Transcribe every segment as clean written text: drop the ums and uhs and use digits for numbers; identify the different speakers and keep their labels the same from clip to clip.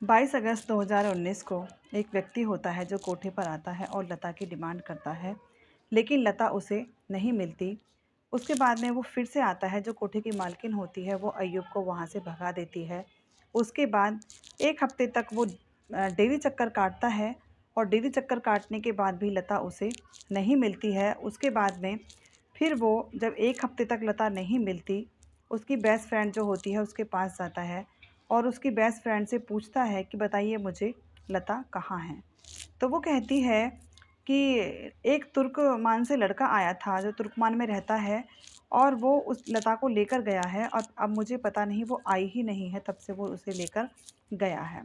Speaker 1: 22 अगस्त 2019 को एक व्यक्ति होता है जो कोठे पर आता है और लता की डिमांड करता है, लेकिन लता उसे नहीं मिलती। उसके बाद में वो फिर से आता है, जो कोठे की मालकिन होती है वो अय्यूब को वहाँ से भगा देती है। उसके बाद 1 हफ्ते तक वो डेली चक्कर काटता है और डेली चक्कर काटने के बाद भी लता उसे नहीं मिलती है। उसके बाद में फिर वो जब 1 हफ्ते तक लता नहीं मिलती, उसकी बेस्ट फ्रेंड जो होती है उसके पास जाता है और उसकी बेस्ट फ्रेंड से पूछता है कि बताइए मुझे लता कहाँ है। तो वो कहती है कि एक तुर्कमान से लड़का आया था जो तुर्कमान में रहता है और वो उस लता को लेकर गया है और अब मुझे पता नहीं वो आई ही नहीं है, तब से वो उसे लेकर गया है।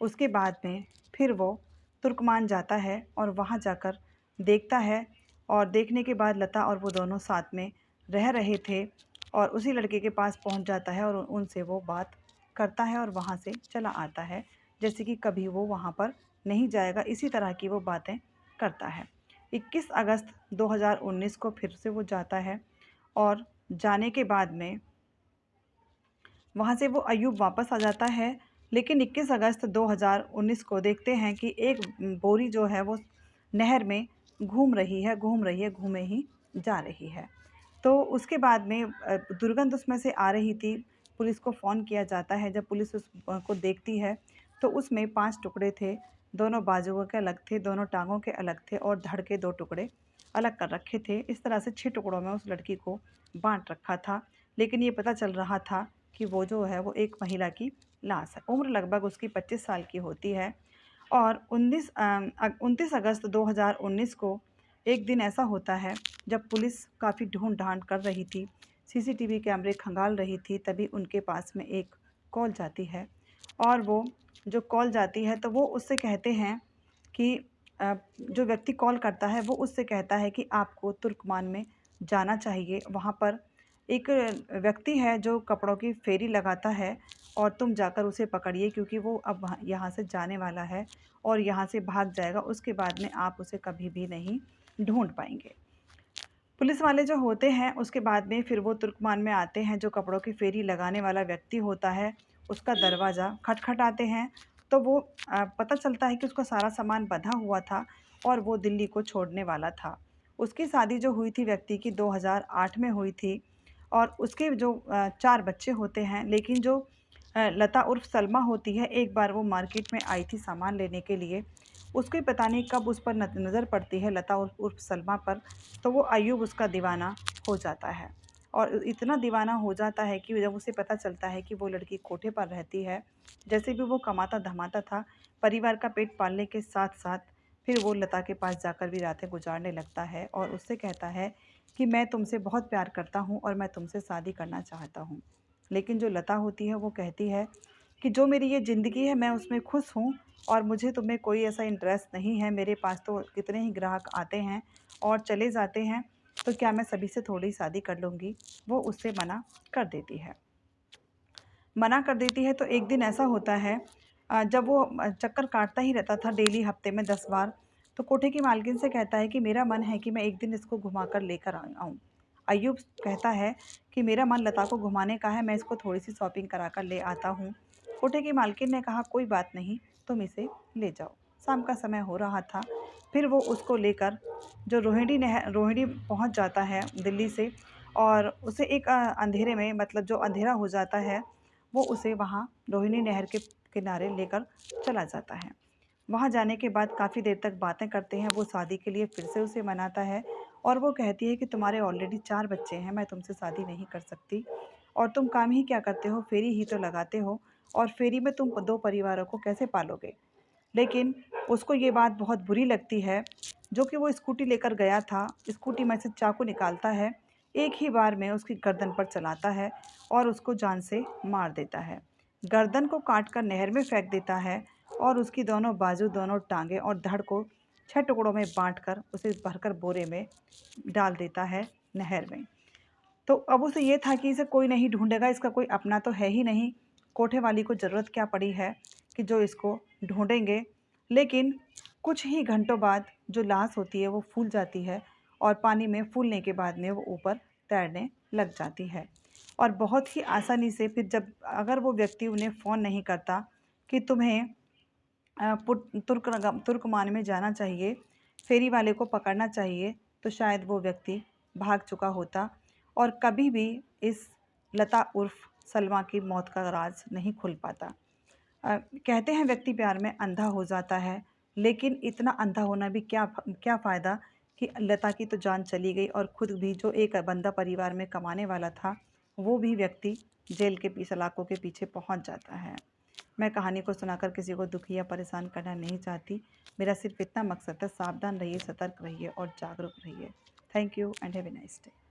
Speaker 1: उसके बाद में फिर वो तुर्कमान जाता है और वहाँ जाकर देखता है और देखने के बाद लता और वो दोनों साथ में रह रहे थे और उसी लड़के के पास पहुँच जाता है और उनसे वो बात करता है और वहाँ से चला आता है, जैसे कि कभी वो वहाँ पर नहीं जाएगा। इसी तरह की वो बातें करता है। 21 अगस्त 2019 को फिर से वो जाता है और जाने के बाद में वहाँ से वो अय्यूब वापस आ जाता है। लेकिन 21 अगस्त 2019 को देखते हैं कि एक बोरी जो है वो नहर में घूमे ही जा रही है। तो उसके बाद में दुर्गंध उसमें से आ रही थी। पुलिस को फ़ोन किया जाता है। जब पुलिस उस को देखती है तो उसमें 5 टुकड़े थे। दोनों बाजुओं के अलग थे, दोनों टाँगों के अलग थे और धड़ के 2 टुकड़े अलग कर रखे थे। इस तरह से 6 टुकड़ों में उस लड़की को बाँट रखा था। लेकिन ये पता चल रहा था कि वो जो है वो एक महिला की लाश है। उम्र लगभग उसकी 25 साल की होती है और 29 अगस्त 2019 को एक दिन ऐसा होता है जब पुलिस काफ़ी ढूँढ-ढाँड कर रही थी, सीसीटीवी कैमरे खंगाल रही थी, तभी उनके पास में एक कॉल जाती है और वो जो कॉल जाती है तो वो उससे कहते हैं कि जो व्यक्ति कॉल करता है वो उससे कहता है कि आपको तुर्कमान में जाना चाहिए। वहाँ पर एक व्यक्ति है जो कपड़ों की फेरी लगाता है और तुम जाकर उसे पकड़िए, क्योंकि वो अब वहाँ यहाँ से जाने वाला है और यहाँ से भाग जाएगा। उसके बाद में आप उसे कभी भी नहीं ढूँढ पाएँगे। पुलिस वाले जो होते हैं उसके बाद में फिर वो तुर्कमान में आते हैं। जो कपड़ों की फेरी लगाने वाला व्यक्ति होता है उसका दरवाज़ा खटखटाते हैं तो वो पता चलता है कि उसका सारा सामान बँधा हुआ था और वो दिल्ली को छोड़ने वाला था। उसकी शादी जो हुई थी व्यक्ति की 2008 में हुई थी और उसके जो 4 बच्चे होते हैं। लेकिन जो लता उर्फ़ सलमा होती है, एक बार वो मार्केट में आई थी सामान लेने के लिए। उसको ही पता नहीं कब उस पर नज़र पड़ती है लता उर्फ़ सलमा पर, तो वो अय्यूब उसका दीवाना हो जाता है और इतना दीवाना हो जाता है कि जब उसे पता चलता है कि वो लड़की कोठे पर रहती है, जैसे भी वो कमाता-धमाता था, परिवार का पेट पालने के साथ-साथ फिर वो लता के पास जाकर भी रातें गुज़ारने लगता है और उससे कहता है कि मैं तुमसे बहुत प्यार करता हूँ और मैं तुमसे शादी करना चाहता हूँ। लेकिन जो लता होती है वो कहती है कि जो मेरी ये ज़िंदगी है मैं उसमें खुश हूँ और मुझे तुम्हें कोई ऐसा इंटरेस्ट नहीं है। मेरे पास तो कितने ही ग्राहक आते हैं और चले जाते हैं, तो क्या मैं सभी से थोड़ी शादी कर लूँगी? वो उससे मना कर देती है। मना कर देती है तो एक दिन ऐसा होता है जब वो चक्कर काटता ही रहता था डेली हफ्ते में 10 बार, तो कोठे की मालकिन से कहता है कि मेरा मन है कि मैं एक दिन इसको घुमाकर लेकर आऊँ। अय्यूब कहता है कि मेरा मन लता को घुमाने का है, मैं इसको थोड़ी-सी शॉपिंग कराकर ले आता हूँ। कोठे की मालकिन ने कहा कोई बात नहीं, तुम इसे ले जाओ। शाम का समय हो रहा था, फिर वो उसको लेकर जो रोहिणी पहुँच जाता है दिल्ली से और उसे एक अंधेरे में, मतलब जो अंधेरा हो जाता है, वो उसे वहाँ रोहिणी नहर के किनारे लेकर चला जाता है। वहाँ जाने के बाद काफ़ी देर तक बातें करते हैं। वो शादी के लिए फिर से उसे मनाता है और वो कहती है कि तुम्हारे ऑलरेडी 4 बच्चे हैं, मैं तुमसे शादी नहीं कर सकती और तुम काम ही क्या करते हो, फेरी ही तो लगाते हो और फेरी में तुम 2 परिवारों को कैसे पालोगे? लेकिन उसको ये बात बहुत बुरी लगती है। जो कि वो स्कूटी लेकर गया था, स्कूटी में से चाकू निकालता है, एक ही बार में उसकी गर्दन पर चलाता है और उसको जान से मार देता है। गर्दन को काट कर नहर में फेंक देता है और उसकी दोनों बाजू, दोनों टाँगें और धड़ को 6 टुकड़ों में बाँटकर उसे भरकर बोरे में डाल देता है नहर में। तो अब उसे ये था कि इसे कोई नहीं ढूँढेगा, इसका कोई अपना तो है ही नहीं। कोठे वाली को ज़रूरत क्या पड़ी है कि जो इसको ढूँढेंगे। लेकिन कुछ ही घंटों बाद जो लाश होती है वो फूल जाती है और पानी में फूलने के बाद में वो ऊपर तैरने लग जाती है। और बहुत ही आसानी से फिर जब अगर वो व्यक्ति उन्हें फ़ोन नहीं करता कि तुम्हें तुर्कमान में जाना चाहिए, फेरी वाले को पकड़ना चाहिए, तो शायद वो व्यक्ति भाग चुका होता और कभी भी इस लता उर्फ सलमा की मौत का राज नहीं खुल पाता। कहते हैं व्यक्ति प्यार में अंधा हो जाता है, लेकिन इतना अंधा होना भी क्या फ़ायदा कि लता की तो जान चली गई और खुद भी जो एक बंदा परिवार में कमाने वाला था, वो भी व्यक्ति जेल के सलाखों के पीछे पहुंच जाता है। मैं कहानी को सुनाकर किसी को दुखी या परेशान करना नहीं चाहती। मेरा सिर्फ इतना मकसद है, सावधान रहिए, सतर्क रहिए और जागरूक रहिए। Thank you and have a nice day.